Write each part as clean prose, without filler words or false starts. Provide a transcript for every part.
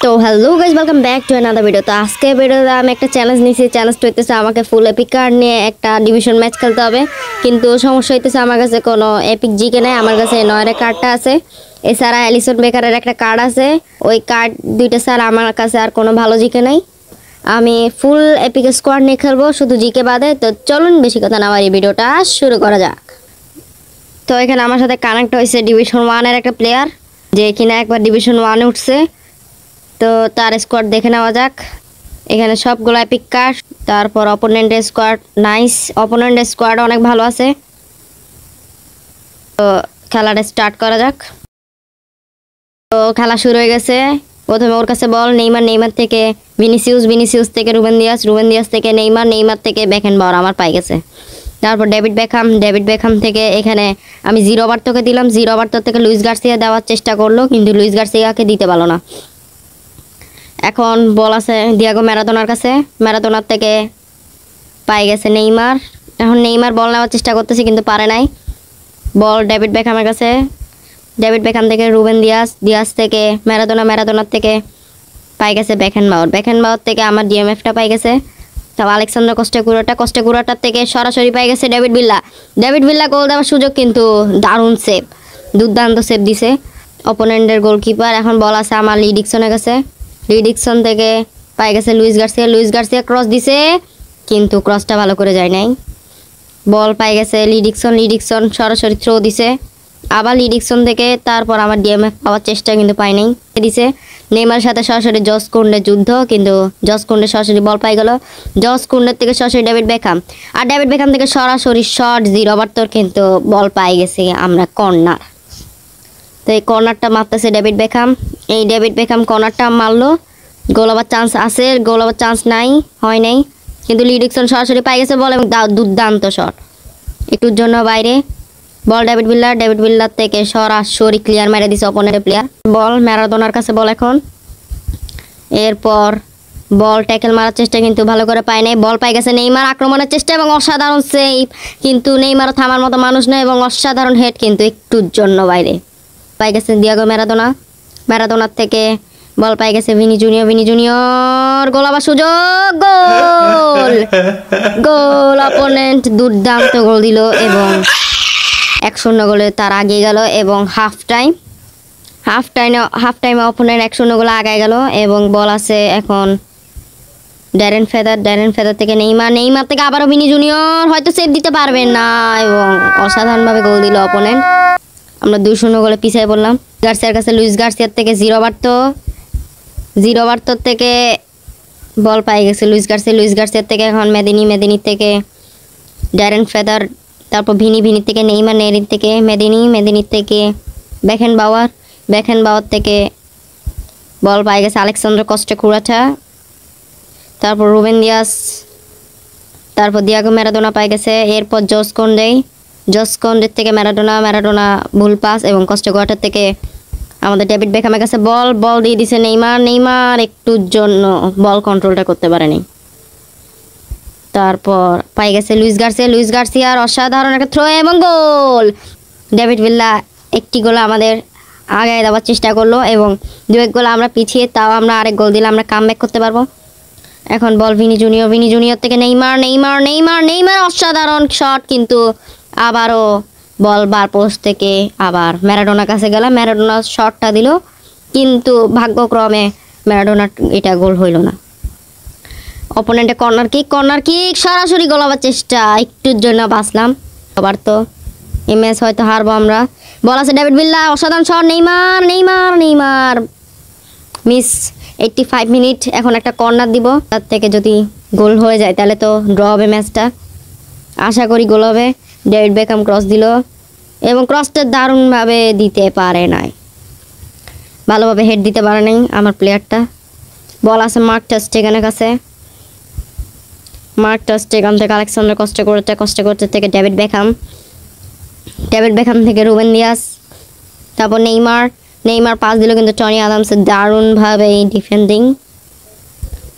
তো hello guys, welcome back to another video. তো আজকে ভিডিওতে আমি একটা চ্যালেঞ্জ নিয়েছি। চ্যালেঞ্জটা হইতেছে আমাকে ফুল এপিক কার্ড নিয়ে একটা ডিভিশন ম্যাচ খেলতে হবে। কিন্তু সমস্যা হইতেছে আমার কাছে কোনো এপিক জিকে নেই। আমার কাছে নয়রের কার্ডটা আছে, এছাড়া অ্যালিসন বেকারের একটা কার্ড আছে। ওই কার্ড দুইটা ছাড়া আমার কাছে আর কোনো ভালো জিকে নেই। আমি ফুল এপিক স্কোয়াড নিয়ে খেলবো, শুধু জিকে বাদে। তো চলুন বেশি কথা না আমার এই ভিডিওটা শুরু করা যাক। তো এখানে আমার সাথে কানেক্ট হয়েছে ডিভিশন 1-এর একটা প্লেয়ার, যে কিনা একবার ডিভিশন 1-এ উঠছে। তো তার স্কোয়াড দেখে নেওয়া যাক। এখানে সবগুলো এপিক কার্ড, তারপর অপোনেন্টের স্কোয়াড নাইস, অপোনেন্টের স্কোয়াড অনেক ভালো আছে। তো খেলাটা স্টার্ট করা যাক। তো খেলা শুরু হয়ে গেছে। প্রথমে ওর কাছে বল, নেইমার থেকে ভিনিসিউস থেকে রুবেন দিয়াস থেকে নেইমার থেকে বেকেনবাওয়ার আমার পাই গেছে। তারপর ডেভিড বেকহাম থেকে এখানে আমি জিরো বার্তোকে দিলাম। জিরো বার্তো থেকে লুইস গার্সিয়া দেওয়ার চেষ্টা করলো, কিন্তু লুইস গার্সিয়াকে দিতে পারলো না। এখন বল আছে দিয়াগো ম্যারাডোনার কাছে, ম্যারাডোনার থেকে পাই গেছে নেইমার। এখন নেইমার বল নেওয়ার চেষ্টা করতেছে কিন্তু পারে নাই। বল ডেভিড বেকহামের কাছে, ডেভিড বেকহাম থেকে রুবেন দিয়াস থেকে ম্যারাডোনার থেকে পাই গেছে বেকেনবাওয়ার থেকে আমার ডিএমএফটা পাই গেছে। তারপর আলেকসান্দ্র কস্টেকুরাটার থেকে সরাসরি পাই গেছে ডেভিড ভিল্লা গোল দেওয়ার সুযোগ, কিন্তু দারুণ সেভ, দুর্দান্ত সেভ দিছে অপোনেন্টের গোলকিপার। এখন বল আছে আমার লিডিকসনের কাছে, লিডিকসন থেকে পাই গেছে লুইস গার্সিয়া ক্রস দিছে, কিন্তু ক্রসটা ভালো করে যায় নাই। বল পাই গেছে লিডিকসন সরাসরি থ্রো দিছে আবার লিডিকসন থেকে। তারপর আমার ডিএমএফ পাওয়ার চেষ্টা, কিন্তু পাই নাই, দিছে নেইমারের সাথে সরাসরি জস কুন্ডের যুদ্ধ, কিন্তু জস কুন্ডে সরাসরি বল পাই গেল। জস কুন্ডের থেকে সরাসরি ডেভিড বেকহাম থেকে সরাসরি শট জিরো বার্তোর, কিন্তু বল পাই গেছে আমরা কর্নার। তো এই কর্নারটা মারতেছে ডেভিড বেকহাম কর্নারটা মারলো। গোল হবার চান্স আছে, গোল হবার চান্স হয় নাই, কিন্তু লিডিকসন সরাসরি পাই গেছে বল এবং দুর্দান্ত শট, একটুর জন্য বাইরে। বল ডেভিড ভিল্লার থেকে সরাসরি ক্লিয়ার মেরে দিছে অপোনেন্টের প্লেয়ার। বল ম্যারাডোনার কাছে বল এখন। এরপর বল ট্যাকেল মারার চেষ্টা, কিন্তু ভালো করে পায় নাই। বল পাই গেছে নেইমার, আক্রমণের চেষ্টা এবং অসাধারণ সেভ, কিন্তু নেইমারও থামার মতো মানুষ নয় এবং অসাধারণ হেড, কিন্তু একটুর জন্য বাইরে। পাই গেছে দিয়াগো ম্যারাডোনার থেকে বল পাই গেছে ভিনি জুনিয়র গোল আবার সুযোগ, গোল অপোনেন্ট দুর্দান্ত গোল দিল এবং 1-0 গোলে তার আগে গেল। এবং হাফ টাইমে অপোনেন্ট 1-0 গোলে আগায় গেল। এবং বল আছে এখন ড্যারেন ফেদার থেকে নেইমার থেকে আবারও ভিনি জুনিয়র, হয়তো সেভ দিতে পারবেন না এবং অসাধারণভাবে গোল দিল অপোনেন্ট। আমরা 2-0 গোলে পিছিয়ে পড়লাম। গার্সিয়ার কাছে লুইস গার্সিয়ার থেকে জিরো বার্তোর থেকে বল পাই গেছে লুইস গার্সিয়ার থেকে এখন মেদিনি থেকে ড্যারেন ফেদার, তারপর ভিনি থেকে নেইমার থেকে মেদিনি থেকে বেকেনবাওয়ার থেকে বল পাই গেছে আলেকসান্দ্র কস্টেকুরাটা, তারপর রুবেন দিয়াস, তারপর দিয়াগো ম্যারাডোনা পাই গেছে। এরপর জস কোন্ডের থেকে ম্যারাডোনা ভুল পাস এবং কস্টেকুরাটার থেকে আমাদের ডেভিড বেকহামের কাছে বল দিয়ে দিছে নেইমার একটুর জন্য বল কন্ট্রোলটা করতে পারেনি। তারপর পাই গেছে লুইস গার্সিয়ার অসাধারণ একটা থ্রো এবং গোল। ডেভিড ভিল্লা একটি গোল আমাদের আগায় দেওয়ার চেষ্টা করলো এবং 2-1 গোল আমরা পিছিয়ে, তাও আমরা আরেক গোল দিলে আমরা কামব্যাক করতে পারবো। এখন বল ভিনি জুনিয়র থেকে নেইমার অসাধারণ শট, কিন্তু আবারও বল বার পোস্ট থেকে আবার ম্যারাডোনার কাছে গেল, ম্যারাডোনা শটটা দিল, কিন্তু ভাগ্যক্রমে ম্যারাডোনার এটা গোল হইল না। অপোনেন্টে কর্নার কিক সরাসরি গোল হওয়ার চেষ্টা, একটুর জন্য বাঁচলাম। আবার তো এই ম্যাচ হয়তো হারবো আমরা। বল আছে ডেভিড ভিল্লা, অসাধারণ শট, নেইমার মিস। 85 মিনিট, এখন একটা কর্নার দিব, তার থেকে যদি গোল হয়ে যায় তাহলে তো ড্র হবে ম্যাচটা। আশা করি গোল হবে। ডেভিড বেকহাম ক্রস দিল এবং ক্রসটা দারুণভাবে দিতে পারে নাই, ভালোভাবে হেড দিতে পারে নাই আমার প্লেয়ারটা। বল আছে মার্ক টার স্টেগানের কাছে, থেকে আলেকসান্দ্র কস্টেকুরাটা থেকে ডেভিড বেকহাম থেকে রুবেন দিয়াস, তারপর নেইমার পাস দিল, কিন্তু টনি আদামস দারুণভাবে ডিফেন্ডিং।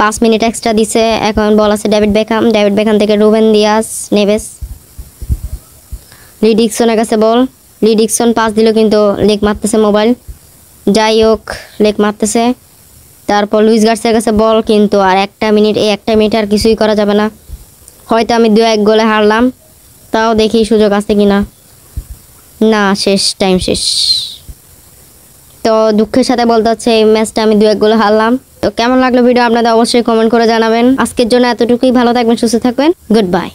5 মিনিট এক্সট্রা দিছে। এখন বল আছে ডেভিড বেকহাম থেকে রুবেন দিয়াস নেভেস, লিডিকসনের কাছে বল, লিডিকসন পাস দিল, কিন্তু লেগ মারতেছে মোবাইল, যাই হোক লেগ মারতেছে। তারপর লুইস গার্সিয়ার কাছে বল, কিন্তু আর একটা মিনিট আর কিছুই করা যাবে না। হয়তো আমি 2-1 গোলে হারলাম, তাও দেখি সুযোগ আছে কিনা। না, টাইম শেষ। তো দুঃখের সাথে বলতে হচ্ছে এই ম্যাচটা আমি 2-1 গোলে হারলাম। তো কেমন লাগলো ভিডিও আপনাদের অবশ্যই কমেন্ট করে জানাবেন। আজকের জন্য এতটুকুই, ভালো থাকবেন, সুস্থ থাকবেন, গুড বাই।